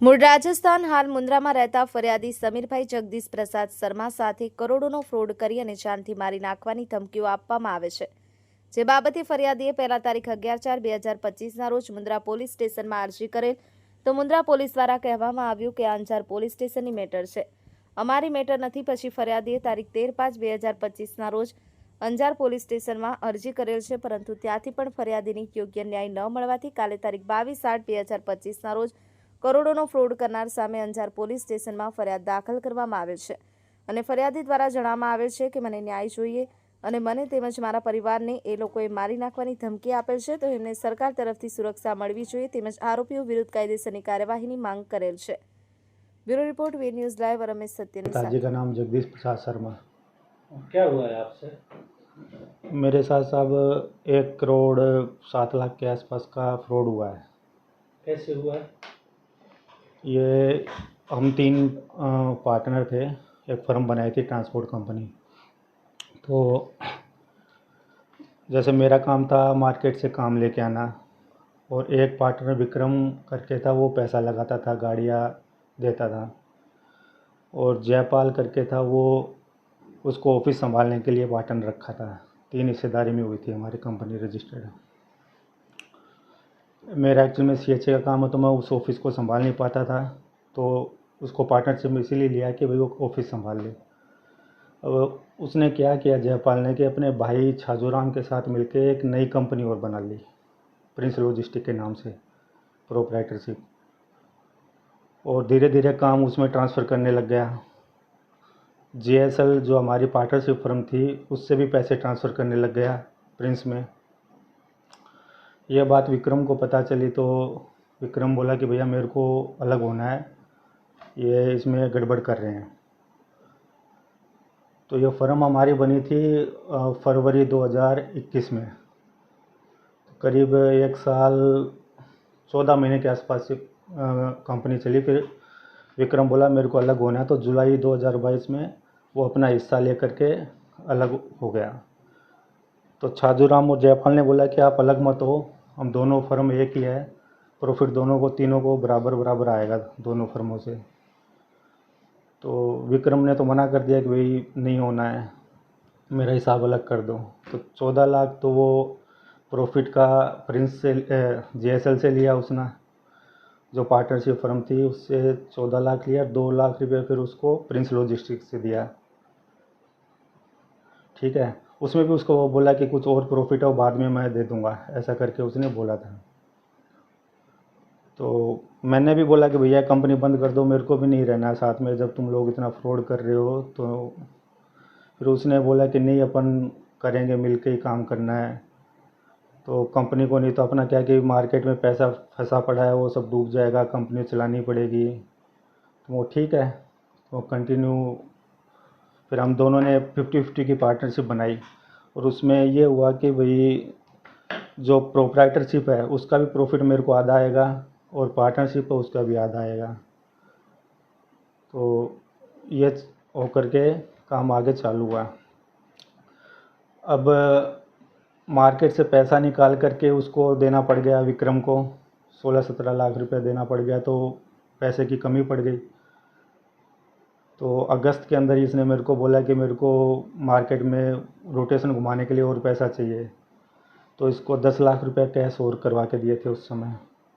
મૂળ રાજસ્થાન હાલ મુન્દ્રામાં રહેતા ફરિયાદી સમીરભાઈ જગદીશ પ્રસાદ શર્મા સાથે કરોડોનો ફ્રોડ કરી અને જાનથી મારી નાખવાની ધમકીઓ આપવામાં આવે છે, જે બાબતે ફરિયાદીએ પહેલા તારીખ 11/4/2025ના રોજ મુન્દ્રા પોલીસ સ્ટેશનમાં અરજી કરેલ, તો મુન્દ્રા પોલીસ દ્વારા કહેવામાં આવ્યું કે અંજાર પોલીસ સ્ટેશનની મેટર છે, અમારી મેટર નથી। પછી ફરિયાદીએ તારીખ 13/5/2025ના રોજ અંજાર પોલીસ સ્ટેશનમાં અરજી કરેલ છે, પરંતુ ત્યાંથી પણ ફરિયાદીને યોગ્ય ન્યાય ન મળવાથી કાલે તારીખ 22/8/2025ના રોજ કરોડોનો ફ્રોડ કરનાર સામે અંજાર પોલીસ સ્ટેશનમાં ફરિયાદ દાખલ કરવામાં આવેલ છે અને ફરિયાદી દ્વારા જણાવવામાં આવેલ છે કે મને ન્યાય જોઈએ અને મને તેમજ મારા પરિવારને એ લોકોએ મારી નાખવાની ધમકી આપેલ છે, તો એમને સરકાર તરફથી સુરક્ષા મળવી જોઈએ તેમજ આરોપીઓ વિરુદ્ધ કાયદેસરની કાર્યવાહીની માંગ કરેલ છે। Bureau report, V news live, Ramesh Satyani. पिताजी का नाम जगदीश प्रसाद शर्मा। क्या हुआ है आपसे? मेरे साथ साहब 1 करोड़ 7 लाख के आसपास का फ्रॉड हुआ है। कैसे हुआ है? ये हम 3 पार्टनर थे, एक फर्म बनाई थी ट्रांसपोर्ट कंपनी। तो जैसे मेरा काम था मार्केट से काम लेके आना, और एक पार्टनर विक्रम करके था, वो पैसा लगाता था, गाड़ियाँ देता था, और जयपाल करके था, वो उसको ऑफिस संभालने के लिए पार्टनर रखा था। 3 हिस्सेदारी में हुई थी हमारी कंपनी रजिस्टर्ड। मेरा एक्चुअल में CHA का काम है, तो मैं उस ऑफिस को संभाल नहीं पाता था, तो उसको पार्टनरशिप में इसीलिए लिया कि भाई वो ऑफिस संभाल ले। अब उसने क्या किया जयपाल ने कि अपने भाई छाजूराम के साथ मिलके एक नई कंपनी और बना ली, प्रिंस लॉजिस्टिक के नाम से, प्रोप्राइटरशिप, और धीरे धीरे काम उसमें ट्रांसफ़र करने लग गया। JSL जो हमारी पार्टनरशिप फर्म थी, उससे भी पैसे ट्रांसफ़र करने लग गया प्रिंस में। यह बात विक्रम को पता चली, तो विक्रम बोला कि भैया मेरे को अलग होना है, ये इसमें गड़बड़ कर रहे हैं। तो ये फर्म हमारी बनी थी फरवरी 2021 में, करीब 1 साल 14 महीने के आसपास से कंपनी चली। फिर विक्रम बोला मेरे को अलग होना है, तो जुलाई 2022 में वो अपना हिस्सा लेकर के अलग हो गया। तो छाजूराम और जयपाल ने बोला कि आप अलग मत हो, हम दोनों फर्म एक ही है, प्रॉफिट दोनों को, तीनों को बराबर बराबर आएगा दोनों फर्मों से। तो विक्रम ने तो मना कर दिया कि भाई नहीं होना है, मेरा हिसाब अलग कर दो। तो 14 लाख तो वो प्रॉफिट का प्रिंस से JSL से लिया उसने, जो पार्टनरशिप फर्म थी उससे 14 लाख लिया, 2 लाख रुपये फिर उसको प्रिंस लॉजिस्टिक से दिया। ठीक है, उसमें भी उसको वो बोला कि कुछ और प्रॉफिट है वो बाद में मैं दे दूंगा, ऐसा करके उसने बोला था। तो मैंने भी बोला कि भैया कंपनी बंद कर दो, मेरे को भी नहीं रहना है साथ में, जब तुम लोग इतना फ्रॉड कर रहे हो। तो फिर उसने बोला कि नहीं अपन करेंगे, मिल के ही काम करना है। तो कंपनी को नहीं तो अपना क्या कि मार्केट में पैसा फंसा पड़ा है, वो सब डूब जाएगा, कंपनी चलानी पड़ेगी। तो वो ठीक है, तो कंटिन्यू फिर हम दोनों ने 50-50 की पार्टनरशिप बनाई, और उसमें ये हुआ कि भाई जो प्रोप्राइटरशिप है उसका भी प्रॉफिट मेरे को आधा आएगा, और पार्टनरशिप है उसका भी आधा आएगा। तो ये होकर के काम आगे चालू हुआ। अब मार्केट से पैसा निकाल करके उसको देना पड़ गया विक्रम को, 16-17 लाख रुपए देना पड़ गया, तो पैसे की कमी पड़ गई। तो अगस्त के अंदर ही इसने मेरे को बोला कि मेरे को मार्केट में रोटेशन घुमाने के लिए और पैसा चाहिए, तो इसको 10 लाख रुपए कैश और करवा के दिए थे उस समय।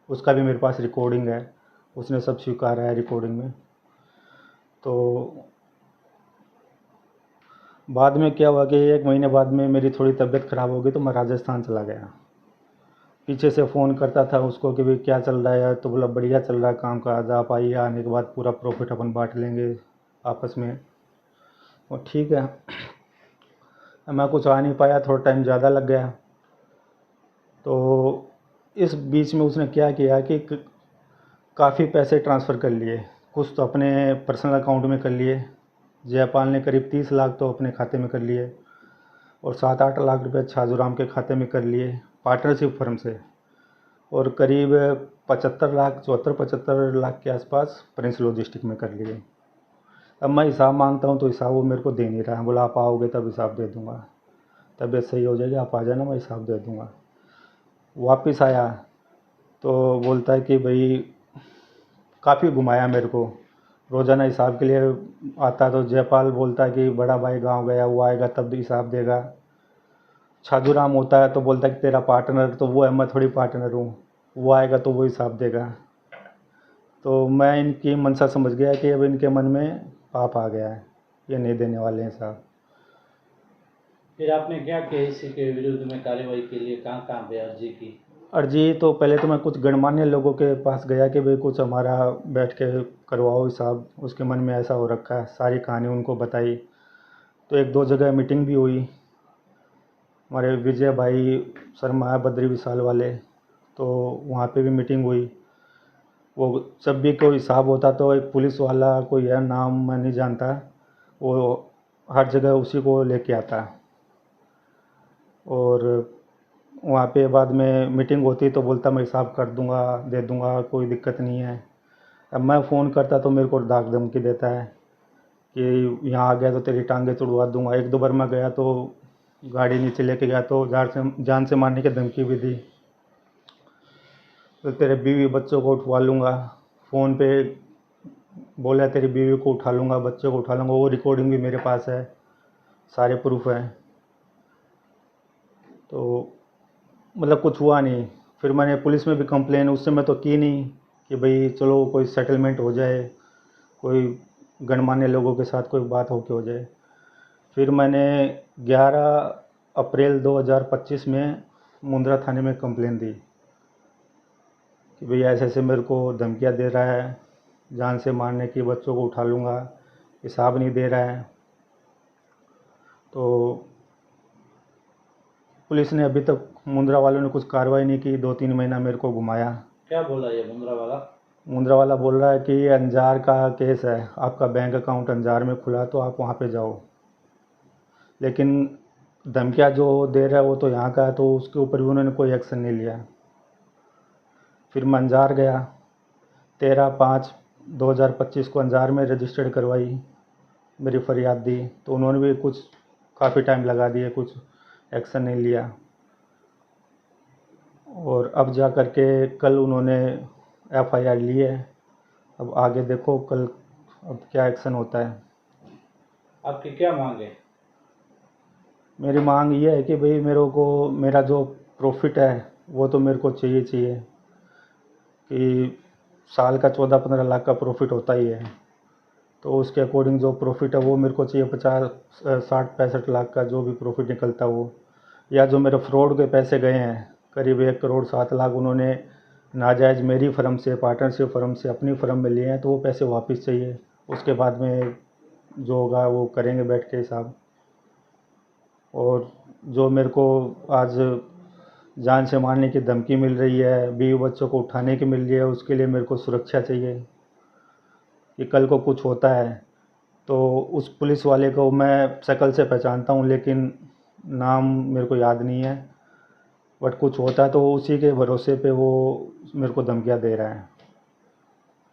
उसका भी मेरे पास रिकॉर्डिंग है, उसने सब स्वीकारा है रिकॉर्डिंग में। तो बाद में क्या हुआ कि 1 महीने बाद में मेरी थोड़ी तबीयत ख़राब हो गई, तो मैं राजस्थान चला गया। पीछे से फ़ोन करता था उसको कि भाई क्या चल रहा है, तो बोला बढ़िया चल रहा है काम का, आप आइए, आने के बाद पूरा प्रॉफिट अपन बांट लेंगे आपस में। और ठीक है, मैं कुछ आ नहीं पाया, थोड़ा टाइम ज़्यादा लग गया। तो इस बीच में उसने क्या किया कि काफ़ी पैसे ट्रांसफ़र कर लिए, कुछ तो अपने पर्सनल अकाउंट में कर लिए। जयपाल ने करीब 30 लाख तो अपने खाते में कर लिए, और 7-8 लाख रुपए छाजूराम के खाते में कर लिए पार्टनरशिप फर्म से, और करीब 75 लाख के आसपास प्रिंस लॉजिस्टिक में कर लिए। अब मैं हिसाब मांगता हूँ तो हिसाब वो मेरे को दे नहीं रहा है, बोला आप आओगे तब हिसाब दे दूँगा, तबीयत सही हो जाएगी, आप आ जाना, मैं हिसाब दे दूँगा। वापस आया तो बोलता है कि भाई काफ़ी घुमाया मेरे को। रोज़ाना हिसाब के लिए आता तो जयपाल बोलता है कि बड़ा भाई गांव गया, वो आएगा तब हिसाब देगा। छाजूराम होता है तो बोलता है कि तेरा पार्टनर तो वो है, मैं थोड़ी पार्टनर हूँ, वो आएगा तो वो हिसाब देगा। तो मैं इनकी मंशा समझ गया कि अब इनके मन में पाप आ गया है, ये नहीं देने वाले हैं हिसाब। फिर आपने क्या किया इसी के विरुद्ध में कार्रवाई के लिए, कहाँ कहाँ पे अर्जी की? अर्जी तो पहले तो मैं कुछ गणमान्य लोगों के पास गया कि भाई कुछ हमारा बैठ के करवाओ हिसाब, उसके मन में ऐसा हो रखा है, सारी कहानी उनको बताई। तो एक दो जगह मीटिंग भी हुई, हमारे विजय भाई शर्मा है बद्री विशाल वाले, तो वहाँ पे भी मीटिंग हुई। वो जब भी कोई हिसाब होता तो एक पुलिस वाला कोई है, नाम मैं नहीं जानता, वो हर जगह उसी को लेके आता। और वहाँ पे बाद में मीटिंग होती तो बोलता मैं हिसाब कर दूंगा, दे दूंगा, कोई दिक्कत नहीं है। अब मैं फ़ोन करता तो मेरे को धाक धमकी देता है कि यहाँ आ गया तो तेरी टांगे तुड़वा दूंगा। एक दो बार मैं गया तो गाड़ी नीचे लेके गया तो जान से मारने की धमकी भी दी। तो तेरे बीवी बच्चों को उठवा लूँगा, फ़ोन पे बोला तेरी बीवी को उठा लूँगा, बच्चों को उठा लूँगा। वो रिकॉर्डिंग भी मेरे पास है, सारे प्रूफ हैं। तो मतलब कुछ हुआ नहीं। फिर मैंने पुलिस में भी कंप्लेन उस समय तो की नहीं कि भाई चलो कोई सेटलमेंट हो जाए, कोई गणमान्य लोगों के साथ कोई बात हो के हो जाए। फिर मैंने 11 अप्रैल 2025 में मुंद्रा थाने में कंप्लेन दी कि भई ऐसे ऐसे मेरे को धमकियाँ दे रहा है, जान से मारने की, बच्चों को उठा लूँगा, हिसाब नहीं दे रहा है। तो पुलिस ने अभी तक, मुंद्रा वालों ने कुछ कार्रवाई नहीं की, 2-3 महीना मेरे को घुमाया। क्या बोला ये मुंद्रा वाला? मुंद्रा वाला बोल रहा है कि ये अंजार का केस है, आपका बैंक अकाउंट अंजार में खुला तो आप वहाँ पे जाओ। लेकिन धमकियाँ जो दे रहा है वो तो यहाँ का है, तो उसके ऊपर भी उन्होंने कोई एक्शन नहीं लिया। फिर मैं अंजार गया, 13/5/2025 को अंजार में रजिस्टर्ड करवाई, मेरी फरियाद दी, तो उन्होंने भी कुछ काफ़ी टाइम लगा दिए, कुछ एक्शन नहीं लिया। और अब जा कर के कल उन्होंने एफआईआर ली है। अब आगे देखो कल अब क्या एक्शन होता है। आपकी क्या मांग है? मेरी मांग ये है कि भाई मेरे को मेरा जो प्रॉफिट है वो तो मेरे को चाहिए चाहिए, कि साल का 14-15 लाख का प्रॉफिट होता ही है, तो उसके अकॉर्डिंग जो प्रॉफिट है वो मेरे को चाहिए। 60-65 लाख का जो भी प्रॉफिट निकलता हो, या जो मेरे फ्रॉड के पैसे गए हैं करीब 1,07,00,000 उन्होंने नाजायज़ मेरी फर्म से, पार्टनरशिप फर्म से अपनी फर्म में लिए हैं, तो वो पैसे वापस चाहिए। उसके बाद में जो होगा वो करेंगे बैठ के हिसाब। और जो मेरे को आज जान से मारने की धमकी मिल रही है, बीवी बच्चों को उठाने की मिल रही है, उसके लिए मेरे को सुरक्षा चाहिए कि कल को कुछ होता है तो उस पुलिस वाले को मैं शक्ल से पहचानता हूँ, लेकिन नाम मेरे को याद नहीं है। बट कुछ होता है तो उसी के भरोसे पे वो मेरे को धमकियाँ दे रहा है।